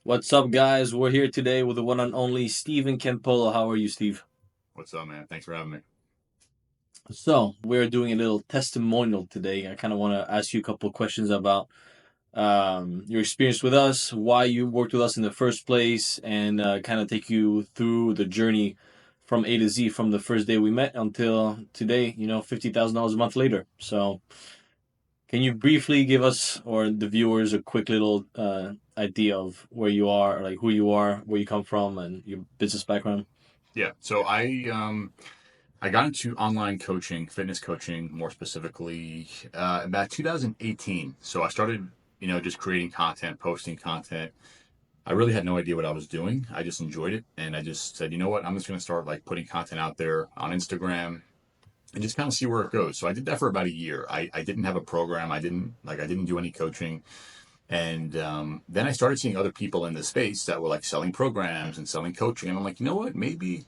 What's up, guys? We're here today with the one and only Steven Campolo. How are you, Steve? What's up, man? Thanks for having me. So, we're doing a little testimonial today. I kind of want to ask you a couple of questions about your experience with us, why you worked with us in the first place, and kind of take you through the journey from A to Z from the first day we met until today, $50,000 a month later. So, can you briefly give us or the viewers a quick little idea of where you are, like who you are, where you come from, and your business background? Yeah, so I got into online coaching, fitness coaching, more specifically, about 2018. So I started, just creating content, posting content. I really had no idea what I was doing. I just enjoyed it, and I just said, you know what, I'm just going to start like putting content out there on Instagram and just kind of see where it goes. So I did that for about a year. I didn't have a program. I didn't do any coaching. And then I started seeing other people in the space that were like selling programs and selling coaching. And I'm like, you know what? Maybe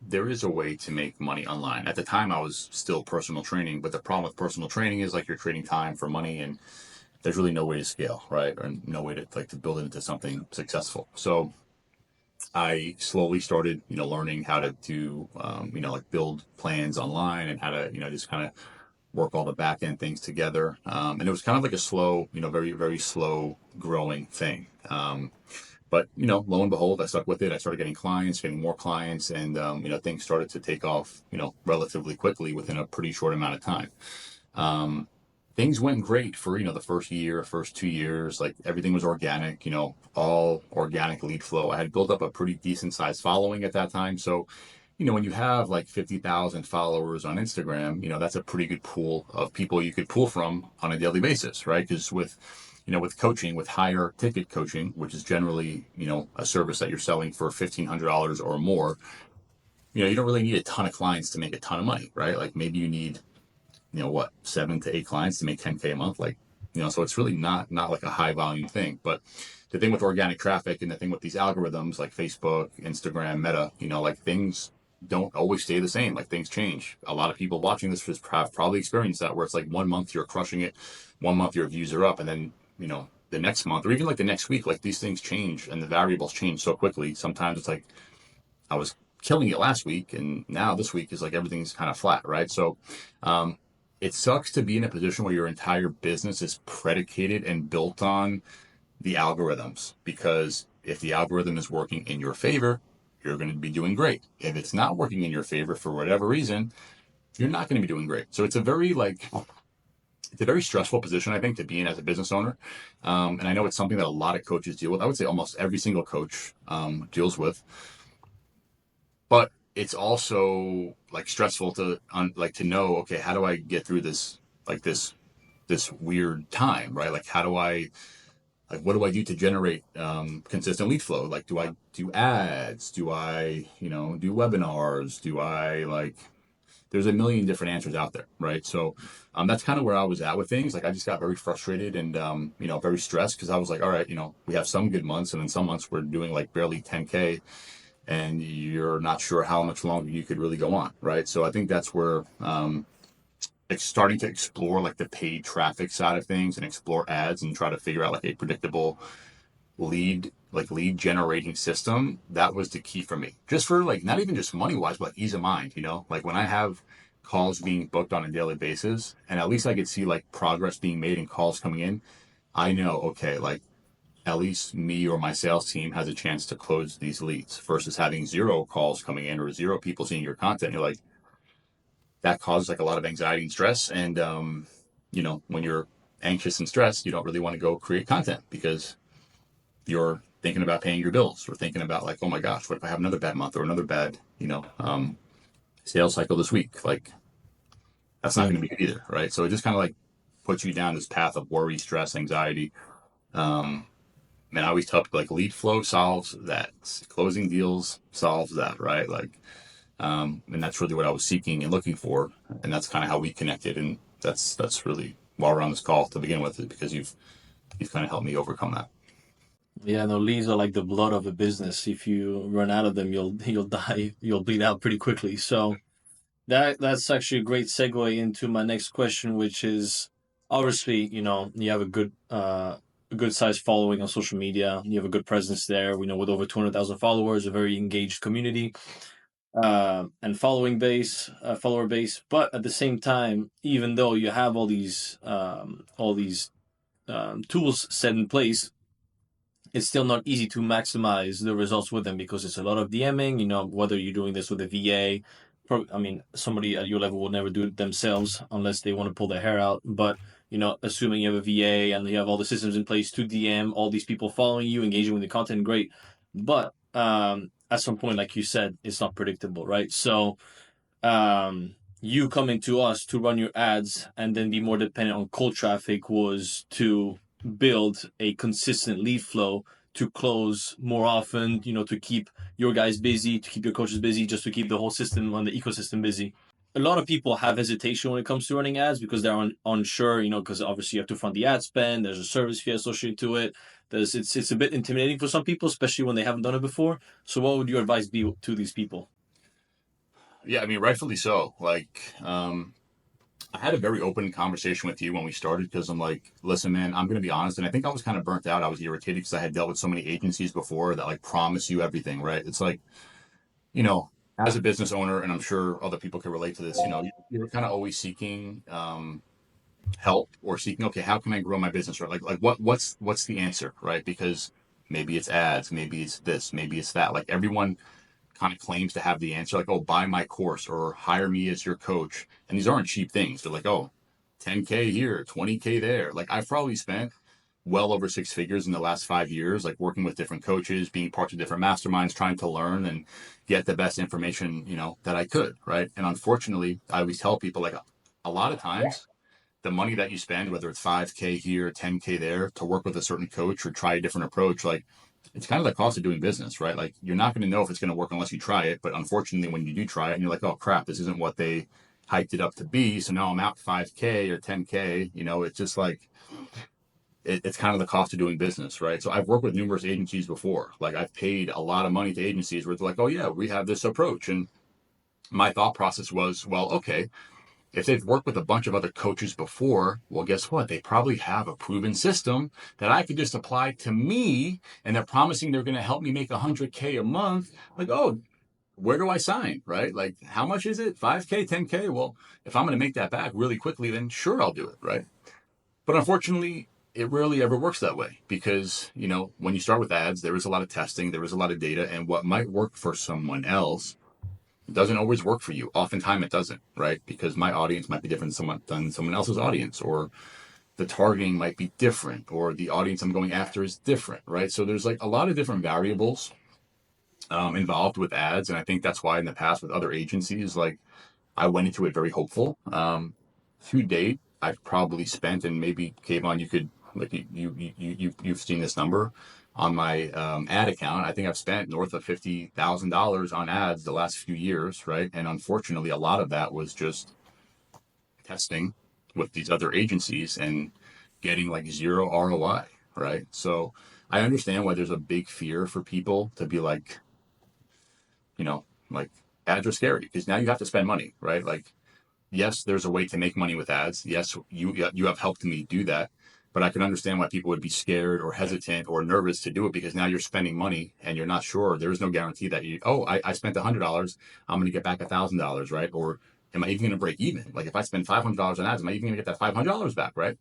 there is a way to make money online. At the time, I was still personal training, but the problem with personal training is like you're trading time for money, and there's really no way to scale, right? Or no way to like to build it into something successful. So I slowly started, learning how to do, like build plans online and how to, just kind of work all the back end things together. And it was kind of like a slow, very, very slow growing thing. But, lo and behold, I stuck with it. I started getting clients, getting more clients, and, things started to take off, relatively quickly within a pretty short amount of time. Um, Things went great for, the first year, first 2 years. Like everything was organic, all organic lead flow. I had built up a pretty decent sized following at that time. So, when you have like 50,000 followers on Instagram, that's a pretty good pool of people you could pull from on a daily basis, right? Because with coaching, with higher ticket coaching, which is generally, a service that you're selling for $1,500 or more, you don't really need a ton of clients to make a ton of money, right? Like maybe you need, what, 7 to 8 clients to make 10K a month. Like, so it's really not like a high volume thing. But the thing with organic traffic and the thing with these algorithms like Facebook, Instagram, Meta, like things don't always stay the same. Like things change. A lot of people watching this have probably experienced that where it's like 1 month you're crushing it, 1 month your views are up, and then, the next month or even like the next week, like these things change and the variables change so quickly. Sometimes it's like I was killing it last week and now this week is like everything's kind of flat, right? So it sucks to be in a position where your entire business is predicated and built on the algorithms, because if the algorithm is working in your favor, you're going to be doing great. If it's not working in your favor for whatever reason, you're not going to be doing great. So it's a very stressful position, I think, to be in as a business owner. And I know it's something that a lot of coaches deal with. I would say almost every single coach deals with. But it's also like stressful to like to know, okay, how do I get through this, like this weird time, right? Like how do I, like what do I do to generate consistent lead flow? Like do I do ads? Do I, do webinars? Do I like, there's a million different answers out there, right? So that's kind of where I was at with things. Like I just got very frustrated and very stressed because I was like, all right, we have some good months and then some months we're doing like barely 10K and you're not sure how much longer you could really go on, right? So I think that's where it's starting to explore like the paid traffic side of things and explore ads and try to figure out like a predictable lead generating system. That was the key for me, just for like not even just money wise but like ease of mind. Like when I have calls being booked on a daily basis and at least I could see like progress being made and calls coming in, I know, okay, like at least me or my sales team has a chance to close these leads versus having zero calls coming in or zero people seeing your content. You're like, that causes like a lot of anxiety and stress. And, when you're anxious and stressed, you don't really want to go create content because you're thinking about paying your bills or thinking about like, oh my gosh, what if I have another bad month or another bad, sales cycle this week? Like that's not Yeah. going to be good either. Right. So it just kind of like puts you down this path of worry, stress, anxiety. Um, and I always tell people like lead flow solves that. Closing deals solves that. Right. Like, and that's really what I was seeking and looking for. And that's kind of how we connected. And that's really why we're on this call to begin with, because you've kind of helped me overcome that. Yeah, no, leads are like the blood of a business. If you run out of them, you'll die, you'll bleed out pretty quickly. So that's actually a great segue into my next question, which is obviously, you have a good a good sized following on social media. You have a good presence there. We know with over 200,000 followers, a very engaged community, and follower base. But at the same time, even though you have all these tools set in place, it's still not easy to maximize the results with them because it's a lot of DMing. Whether you're doing this with a VA, I mean, somebody at your level will never do it themselves unless they want to pull their hair out. But assuming you have a VA and you have all the systems in place to DM all these people following you, engaging with the content, great. But at some point, like you said, it's not predictable, right? So you coming to us to run your ads and then be more dependent on cold traffic was to build a consistent lead flow to close more often, to keep your guys busy, to keep your coaches busy, just to keep the whole system and the ecosystem busy. A lot of people have hesitation when it comes to running ads because they're unsure, because obviously you have to fund the ad spend, there's a service fee associated to it. It's a bit intimidating for some people, especially when they haven't done it before. So what would your advice be to these people? Yeah, I mean, rightfully so. I had a very open conversation with you when we started because I'm like, listen, man, I'm going to be honest. And I think I was kind of burnt out. I was irritated because I had dealt with so many agencies before that like promise you everything, right? It's like, you know, as a business owner, and I'm sure other people can relate to this, you're kind of always seeking help or seeking, okay, how can I grow my business? Right? What's the answer, right? Because maybe it's ads, maybe it's this, maybe it's that. Like everyone kind of claims to have the answer, like, oh, buy my course or hire me as your coach. And these aren't cheap things. They're like, oh, 10K here, 20K there. Like I've probably spent well over six figures in the last 5 years, like working with different coaches, being part of different masterminds, trying to learn and get the best information, that I could. Right. And unfortunately, I always tell people like a lot of times the money that you spend, whether it's 5K here, 10K there, to work with a certain coach or try a different approach, like it's kind of the cost of doing business, right? Like you're not going to know if it's going to work unless you try it. But unfortunately, when you do try it and you're like, oh crap, this isn't what they hyped it up to be. So now I'm out 5K or 10K, it's just like, it's kind of the cost of doing business, right? So I've worked with numerous agencies before. Like I've paid a lot of money to agencies where they're like, oh yeah, we have this approach. And my thought process was, well, okay, if they've worked with a bunch of other coaches before, well, guess what? They probably have a proven system that I could just apply to me, and they're promising they're going to help me make 100K a month. Like, oh, where do I sign? Right? Like, how much is it? 5K, 10K? Well, if I'm going to make that back really quickly, then sure, I'll do it. Right? But unfortunately, it rarely ever works that way because, when you start with ads, there is a lot of testing, there is a lot of data, and what might work for someone else doesn't always work for you. Oftentimes it doesn't, right? Because my audience might be different than someone else's audience, or the targeting might be different, or the audience I'm going after is different, right? So there's like a lot of different variables involved with ads. And I think that's why in the past with other agencies, like I went into it very hopeful. To date, I've probably spent, and maybe Kayvon, you could like you've seen this number on my ad account. I think I've spent north of $50,000 on ads the last few years, right? And unfortunately, a lot of that was just testing with these other agencies and getting like zero ROI, right? So I understand why there's a big fear for people to be like, like ads are scary because now you have to spend money, right? Like yes, there's a way to make money with ads. Yes, you have helped me do that, but I can understand why people would be scared or hesitant or nervous to do it because now you're spending money and you're not sure. There is no guarantee that I spent $100, I'm going to get back $1,000, right? Or am I even going to break even? Like if I spend $500 on ads, am I even going to get that $500 back, right?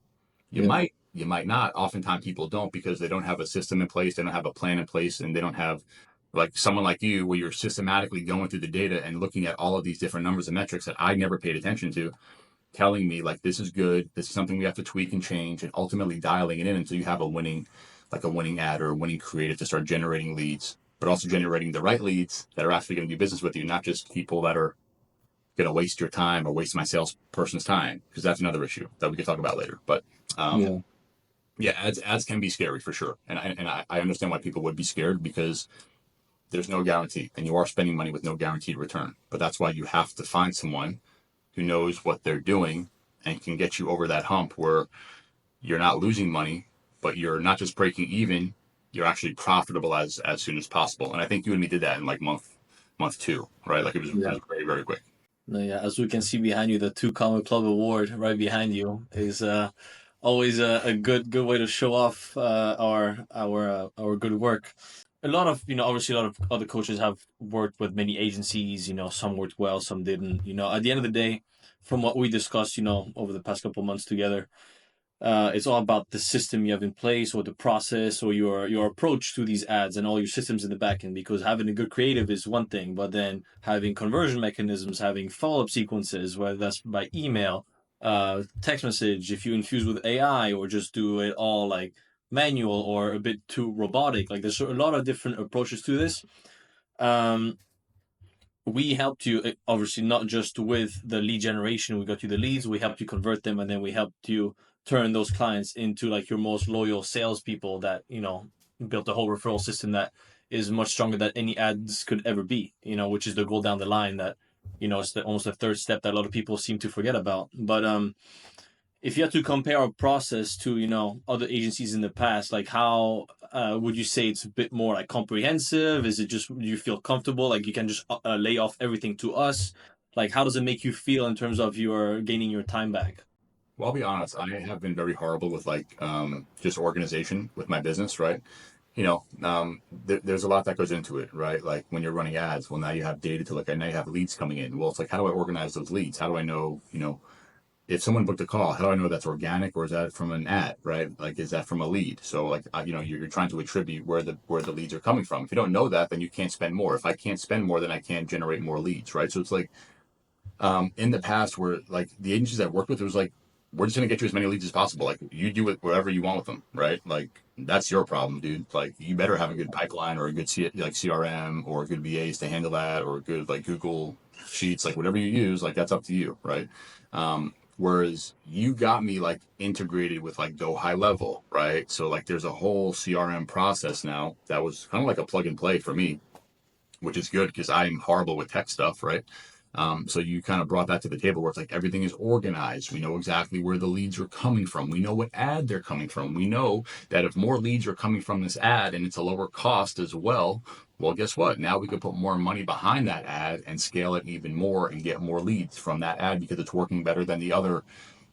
You Yeah. might, you might not. Oftentimes people don't because they don't have a system in place, they don't have a plan in place, and they don't have like someone like you where you're systematically going through the data and looking at all of these different numbers and metrics that I never paid attention to, telling me like this is good, this is something we have to tweak and change, and ultimately dialing it in until you have a winning ad or a winning creative to start generating leads, but also generating the right leads that are actually going to do business with you, not just people that are going to waste your time or waste my salesperson's time, because that's another issue that we could talk about later. But Yeah. yeah, ads can be scary for sure, and I understand why people would be scared because there's no guarantee, and you are spending money with no guaranteed return. But that's why you have to find someone who knows what they're doing and can get you over that hump where you're not losing money, but you're not just breaking even, you're actually profitable as soon as possible. And I think you and me did that in like month two, right? Like it Yeah. was very, very quick. No, yeah, as we can see behind you, the Two Comma Club Award right behind you is Always a good way to show off our good work. A lot of obviously a lot of other coaches have worked with many agencies. Some worked well, some didn't. At the end of the day, from what we discussed, over the past couple months together, it's all about the system you have in place, or the process, or your approach to these ads, and all your systems in the back end. Because having a good creative is one thing, but then having conversion mechanisms, having follow-up sequences, whether that's by email, text message, if you infuse with AI, or just do it all like manual or a bit too robotic. Like there's a lot of different approaches to this. Um, we helped you, obviously not just with the lead generation. We got you the leads, we helped you convert them, and then we helped you turn those clients into like your most loyal salespeople that built a whole referral system that is much stronger than any ads could ever be. Which is the goal down the line that it's almost the third step that a lot of people seem to forget about. But if you had to compare our process to other agencies in the past, like how would you say it's a bit more like comprehensive? Is it just, do you feel comfortable like you can just lay off everything to us? Like how does it make you feel in terms of your gaining your time back? Well, I'll be honest. I have been very horrible with like just organization with my business, right? There's a lot that goes into it, right? Like when you're running ads, well, now you have data to look at. Now you have leads coming in. Well, it's like, how do I organize those leads? How do I know, if someone booked a call, how do I know that's organic or is that from an ad, right? Like, is that from a lead? So, like, you're trying to attribute where the leads are coming from. If you don't know that, then you can't spend more. If I can't spend more, then I can't generate more leads, right? So it's like in the past where like the agencies I worked with, it was like, we're just gonna get you as many leads as possible. Like you do it whatever you want with them, right? Like that's your problem, dude. Like you better have a good pipeline or a good like CRM or a good VAs to handle that or a good like Google Sheets, like whatever you use, like that's up to you, right? Whereas you got me like integrated with like Go High Level, right? So like there's a whole CRM process now that was kind of like a plug and play for me, which is good because I'm horrible with tech stuff, right? So you kind of brought that to the table where it's like everything is organized. We know exactly where the leads are coming from. We know what ad they're coming from. We know that if more leads are coming from this ad and it's a lower cost as well, well, guess what? Now we could put more money behind that ad and scale it even more and get more leads from that ad because it's working better than the other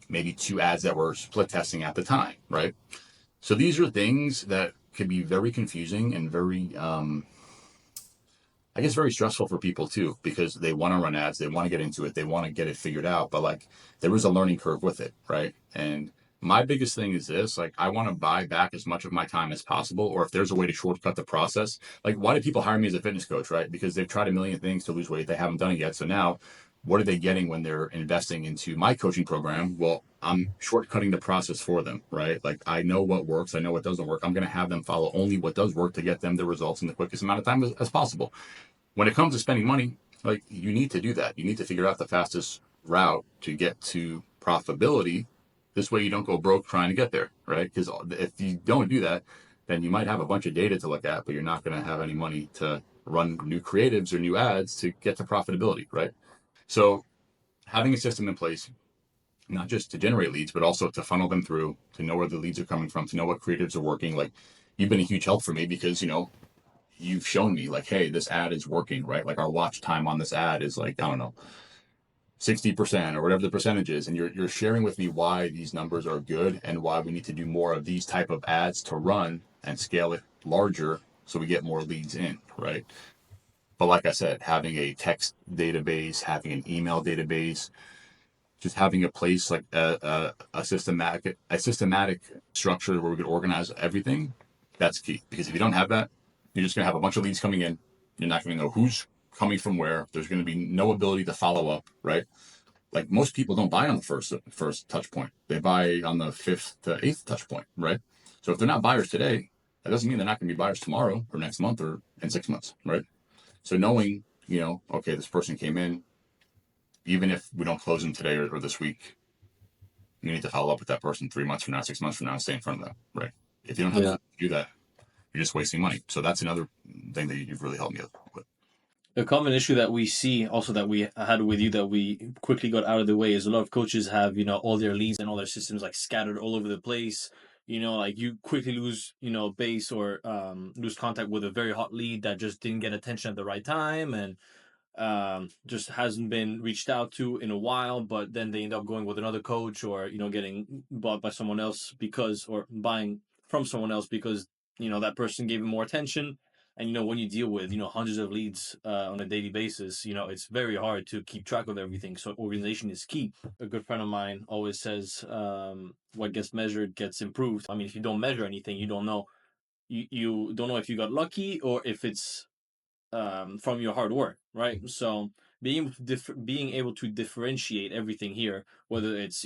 maybe two ads that were split testing at the time, right? So these are things that can be very confusing and very I guess very stressful for people too because they want to run ads, they want to get into it, they want to get it figured out, but like there is a learning curve with it, right? And my biggest thing is this, like I want to buy back as much of my time as possible, or if there's a way to shortcut the process. Like why do people hire me as a fitness coach, right? Because they've tried a million things to lose weight, they haven't done it yet. So now what are they getting when they're investing into my coaching program? Well, I'm shortcutting the process for them, right? Like I know what works, I know what doesn't work. I'm going to have them follow only what does work to get them the results in the quickest amount of time as possible. When it comes to spending money, like you need to do that. You need to figure out the fastest route to get to profitability. This way you don't go broke trying to get there, right? Because if you don't do that, then you might have a bunch of data to look at, but you're not going to have any money to run new creatives or new ads to get to profitability, right? So having a system in place, not just to generate leads, but also to funnel them through, to know where the leads are coming from, to know what creatives are working. Like you've been a huge help for me because, you've shown me like, hey, this ad is working, right? Like our watch time on this ad is like, I don't know, 60% or whatever the percentage is. And you're sharing with me why these numbers are good and why we need to do more of these type of ads to run and scale it larger so we get more leads in, right? But like I said, having a text database, having an email database, just having a place like a systematic structure where we could organize everything, that's key. Because if you don't have that, you're just gonna have a bunch of leads coming in. You're not gonna know who's coming from where. There's gonna be no ability to follow up, right? Like most people don't buy on the first touch point. They buy on the fifth to eighth touch point, right? So if they're not buyers today, that doesn't mean they're not gonna be buyers tomorrow or next month or in 6 months, right? So knowing, okay, this person came in, even if we don't close them today or this week, you need to follow up with that person 3 months from now, 6 months from now, and stay in front of them, right? If you don't have Yeah. to do that, you're just wasting money. So that's another thing that you've really helped me with. A common issue that we see also that we had with you that we quickly got out of the way is a lot of coaches have, all their leads and all their systems like scattered all over the place. Like you quickly lose, base or lose contact with a very hot lead that just didn't get attention at the right time. And just hasn't been reached out to in a while, but then they end up going with another coach, or getting bought by someone else because, or buying from someone else because that person gave him more attention. And when you deal with hundreds of leads on a daily basis, it's very hard to keep track of everything. So organization is key. A good friend of mine always says, what gets measured gets improved. I mean, if you don't measure anything, you don't know. You don't know if you got lucky or if it's from your hard work, right? So being able to differentiate everything here, whether it's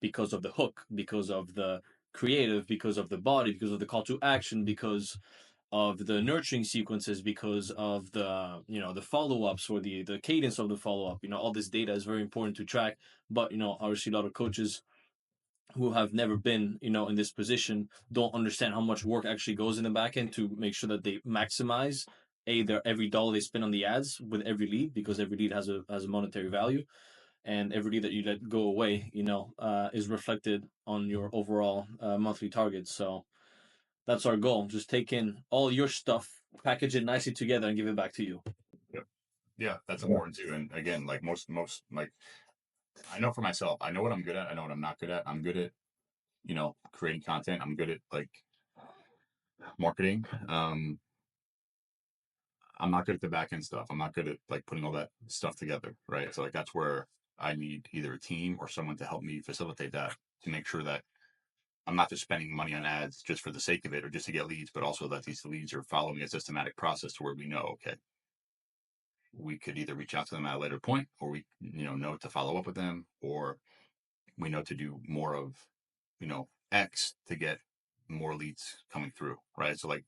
because of the hook, because of the creative, because of the body, because of the call to action, because of the nurturing sequences, because of the the follow ups, or the cadence of the follow up. All this data is very important to track. But obviously, a lot of coaches who have never been, in this position don't understand how much work actually goes in the back end to make sure that they maximize their every dollar they spend on the ads with every lead, because every lead has a monetary value, and every lead that you let go away, is reflected on your overall monthly targets. So that's our goal. Just take in all your stuff, package it nicely together, and give it back to you. Yep. Yeah, that's important too. And again, like most like I know for myself, I know what I'm good at. I know what I'm not good at. I'm good at, creating content. I'm good at like marketing. I'm not good at the back end stuff. I'm not good at like putting all that stuff together. Right. So like that's where I need either a team or someone to help me facilitate that, to make sure that I'm not just spending money on ads just for the sake of it or just to get leads, but also that these leads are following a systematic process to where we know, okay, we could either reach out to them at a later point, or we, know to follow up with them, or we know to do more of, X to get more leads coming through. Right. So like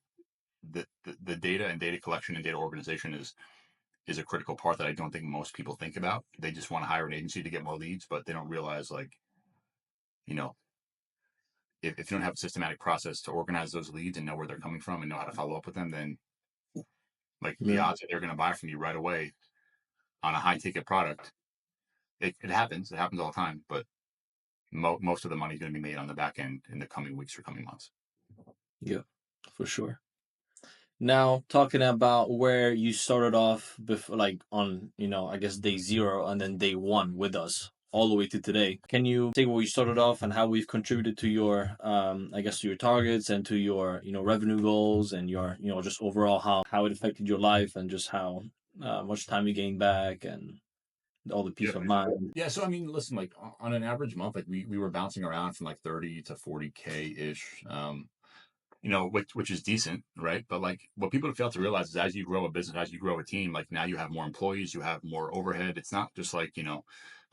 the data and data collection and data organization is a critical part that I don't think most people think about. They just want to hire an agency to get more leads, but they don't realize, like, you know, if you don't have a systematic process to organize those leads and know where they're coming from and know how to follow up with them, then like the Yeah. odds that they're going to buy from you right away on a high ticket product, it happens. It happens all the time, but most of the money is going to be made on the back end in the coming weeks or coming months. Yeah, for sure. Now, talking about where you started off before, like on, I guess day zero and then day one with us all the way to today. Can you say where you started off and how we've contributed to your, I guess, to your targets and to your, revenue goals, and your, just overall how it affected your life, and just how much time you gained back, and all the Yeah. peace of mind. Yeah. So, I mean, listen, like on an average month, like we were bouncing around from like 30 to 40K ish. Which is decent, right? But like what people fail to realize is as you grow a business, as you grow a team, like now you have more employees, you have more overhead. It's not just like,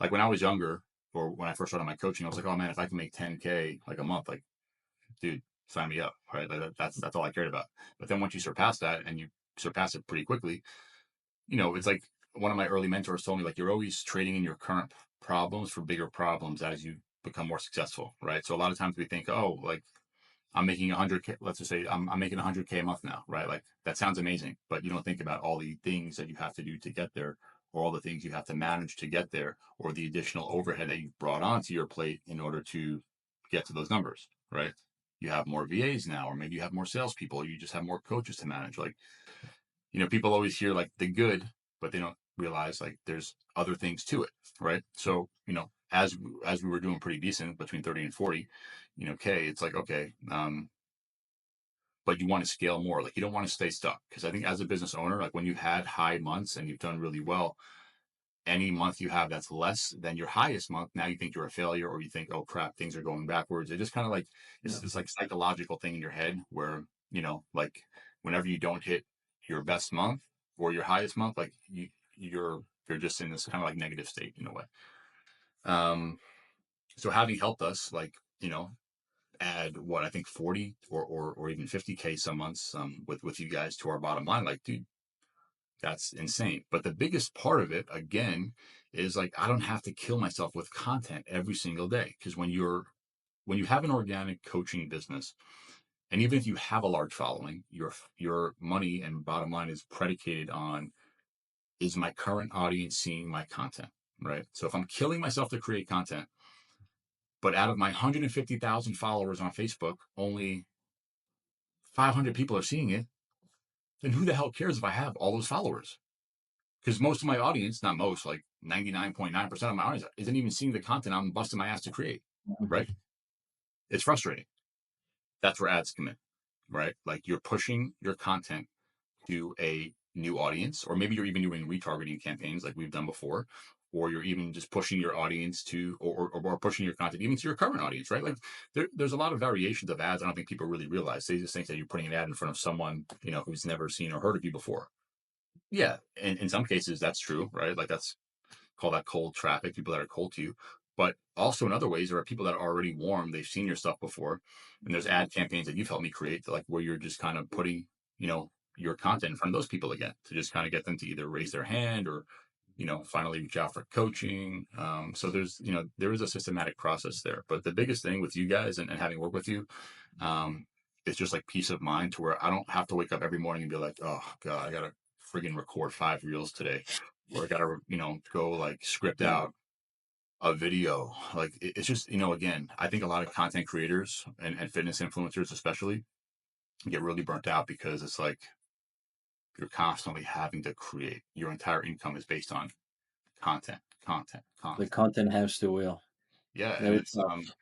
like when I was younger or when I first started my coaching, I was like, oh man, if I can make 10K like a month, like, dude, sign me up, right? Like that's all I cared about. But then once you surpass that, and you surpass it pretty quickly, it's like one of my early mentors told me, like, you're always trading in your current problems for bigger problems as you become more successful, right? So a lot of times we think, oh, like I'm making 100K. Let's just say I'm making 100K a month now, right? Like that sounds amazing, but you don't think about all the things that you have to do to get there, or all the things you have to manage to get there, or the additional overhead that you've brought onto your plate in order to get to those numbers, right? You have more VAs now, or maybe you have more salespeople, or you just have more coaches to manage. Like, people always hear like the good, but they don't realize like there's other things to it, right? So, as we were doing pretty decent between 30 and 40, K, it's like, okay, but you want to scale more. Like you don't want to stay stuck. Because I think as a business owner, like when you've had high months and you've done really well, any month you have that's less than your highest month, now you think you're a failure, or you think, oh crap, things are going backwards. It just kind of like, it's Yeah. this like psychological thing in your head where, like whenever you don't hit your best month or your highest month, like you're just in this kind of like negative state in a way. Um, so having helped us, like, add what I think 40 or even 50K some months with you guys to our bottom line, like, dude, that's insane. But the biggest part of it, again, is like I don't have to kill myself with content every single day. Because when you have an organic coaching business, and even if you have a large following, your money and bottom line is predicated on, is my current audience seeing my content, right? So if I'm killing myself to create content, but out of my 150,000 followers on Facebook, only 500 people are seeing it, then who the hell cares if I have all those followers? because most of my audience, not most, like 99.9% of my audience isn't even seeing the content I'm busting my ass to create, right? It's frustrating. That's where ads come in, right? Like you're pushing your content to a new audience, or maybe you're even doing retargeting campaigns like we've done before, or you're even just pushing your audience to, or pushing your content even to your current audience, right? Like there's a lot of variations of ads. I don't think people really realize. They just think that you're putting an ad in front of someone, who's never seen or heard of you before. Yeah. And in some cases that's true, right? Like that's call that cold traffic, people that are cold to you. But also in other ways, there are people that are already warm. They've seen your stuff before. And there's ad campaigns that you've helped me create, like where you're just kind of putting, your content in front of those people again to just kind of get them to either raise their hand or, finally reach out for coaching. So there is a systematic process there. But the biggest thing with you guys and having worked with you, it's just like peace of mind to where I don't have to wake up every morning and be like, oh God, I got to friggin' record 5 reels today, or I got to, go like script Yeah. out a video. Like it's just, again, I think a lot of content creators and fitness influencers, especially, get really burnt out because it's like you're constantly having to create. Your entire income is based on content, content, The content. content hamster wheel. Yeah. And Very it's, tough.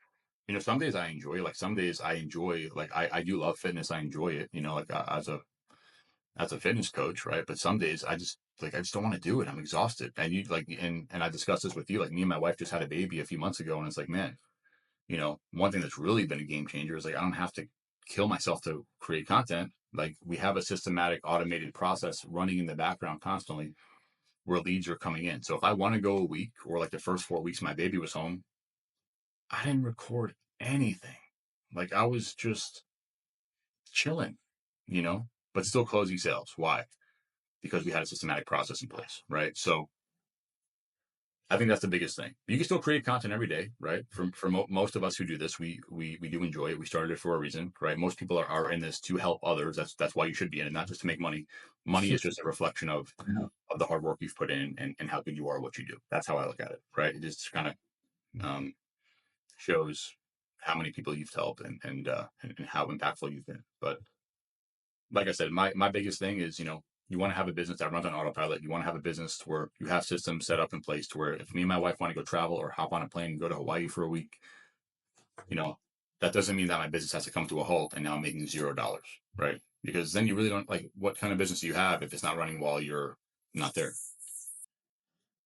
some days I enjoy, like some days I enjoy, like I do love fitness. I enjoy it, like as a fitness coach, right? But some days I just don't want to do it. I'm exhausted. And you like, and I discussed this with you, like me and my wife just had a baby a few months ago. And it's like, man, one thing that's really been a game changer is like, I don't have to kill myself to create content. Like we have a systematic automated process running in the background constantly where leads are coming in. So if I want to go a week or like the first 4 weeks my baby was home, I didn't record anything. Like I was just chilling, but still closing sales. Why? Because we had a systematic process in place, right? So I think that's the biggest thing. You can still create content every day, right? For most of us who do this, we do enjoy it. We started it for a reason, right? Most people are in this to help others. That's why you should be in it, not just to make money. Money is just a reflection Yeah. of the hard work you've put in and how good you are at what you do. That's how I look at it, right? It just kind of um, shows how many people you've helped and how impactful you've been. But like I said, my biggest thing is, you want to have a business that runs on autopilot. You want to have a business where you have systems set up in place to where if me and my wife want to go travel or hop on a plane and go to Hawaii for a week, you know, that doesn't mean that my business has to come to a halt and now I'm making $0, right? Because then you really don't like what kind of business do you have if it's not running while you're not there,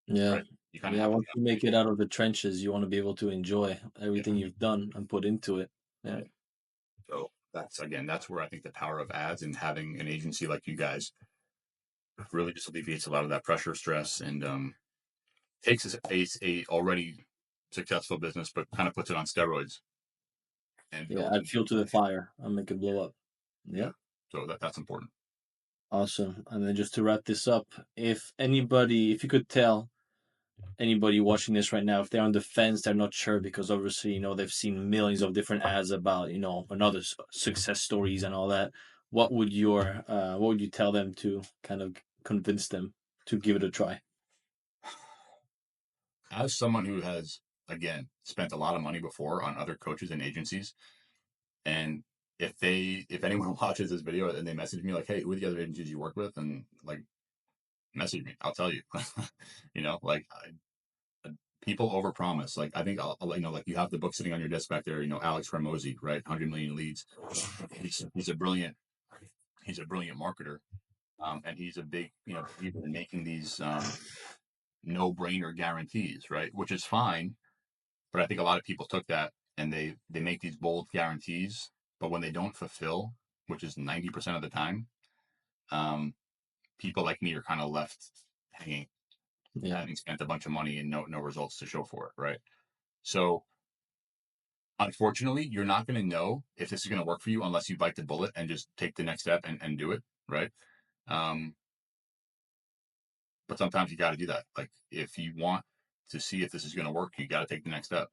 Yeah. right? You kind of Yeah. have to Once be on you the make it out of the trenches, you want to be able to enjoy yeah, everything you've done and put into it. Yeah. right. So that's where I think the power of ads and having an agency like you guys really just alleviates a lot of that pressure, stress, and takes a already successful business, but kind of puts it on steroids and Yeah. builds Add it. fuel to the fire and make it Yeah, blow up. yeah. Yeah. So that's important. Awesome. And then just to wrap this up, if you could tell anybody watching this right now, if they're on the fence, they're not sure because obviously, they've seen millions of different ads about, another success stories and all that. What would you tell them to kind of convince them to give it a try? As someone who has again spent a lot of money before on other coaches and agencies, and if anyone watches this video and they message me like, "Hey, who are the other agencies you work with?" and like message me, I'll tell you. Like people overpromise. Like I think like you have the book sitting on your desk back there. Alex Ramosi, right? 100 million leads. He's a brilliant marketer, and he's a big believer in making these no brainer guarantees, right? Which is fine, but I think a lot of people took that and they make these bold guarantees, but when they don't fulfill, which is 90% of the time, um, people like me are kind of left hanging, Yeah. having spent a bunch of money and no results to show for it, right? So unfortunately, you're not going to know if this is going to work for you unless you bite the bullet and just take the next step and do it, right? Um, but sometimes you got to do that. Like if you want to see if this is going to work, you got to take the next step.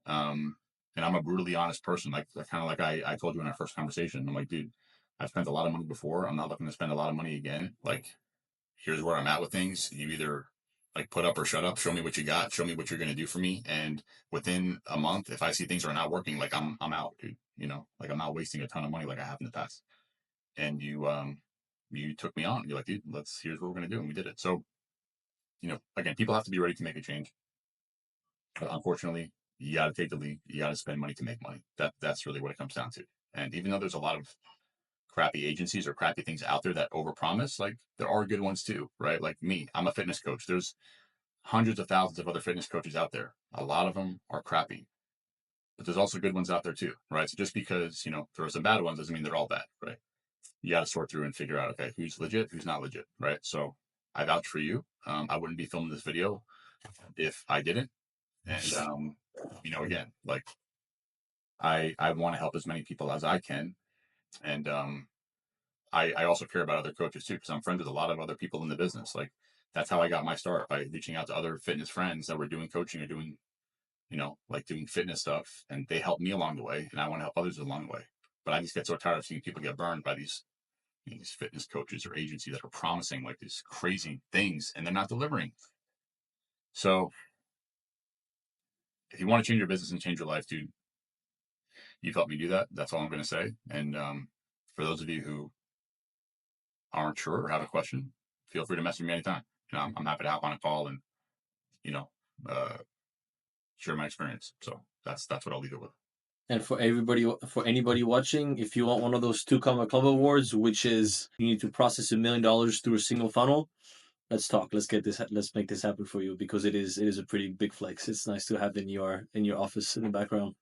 Um, and I'm a brutally honest person. Like kind of like I told you in our first conversation, I'm like, dude, I've spent a lot of money before. I'm not looking to spend a lot of money again. Like, here's where I'm at with things. You either like put up or shut up. Show me what you got. Show me what you're going to do for me. And within a month, if I see things are not working, like I'm out, dude. Like I'm not wasting a ton of money like I have in the past. And you took me on. You're like, dude, here's what we're going to do. And we did it. So again, people have to be ready to make a change. But unfortunately, you got to take the lead. You got to spend money to make money. That's really what it comes down to. And even though there's a lot of crappy agencies or crappy things out there that overpromise, like there are good ones too, right? Like me, I'm a fitness coach. There's hundreds of thousands of other fitness coaches out there. A lot of them are crappy, but there's also good ones out there too, right? So just because there are some bad ones doesn't mean they're all bad, right? You got to sort through and figure out, okay, who's legit, who's not legit, right? So I vouch for you. I wouldn't be filming this video if I didn't. And again, like I want to help as many people as I can, and I also care about other coaches too because I'm friends with a lot of other people in the business. Like that's how I got my start, by reaching out to other fitness friends that were doing coaching or doing like doing fitness stuff, and they helped me along the way, and I want to help others along the way. But I just get so tired of seeing people get burned by these fitness coaches or agencies that are promising like these crazy things and they're not delivering. So if you want to change your business and change your life, dude, you've helped me do that. That's all I'm going to say. And for those of you who aren't sure or have a question, feel free to message me anytime. I'm happy to hop on a call and you know uh, share my experience. So that's what I'll leave it with. And for anybody watching, if you want one of those 2 Comma Club awards, which is you need to process $1 million through a single funnel, let's talk. Let's make this happen for you because it is a pretty big flex. It's nice to have in your office in the background.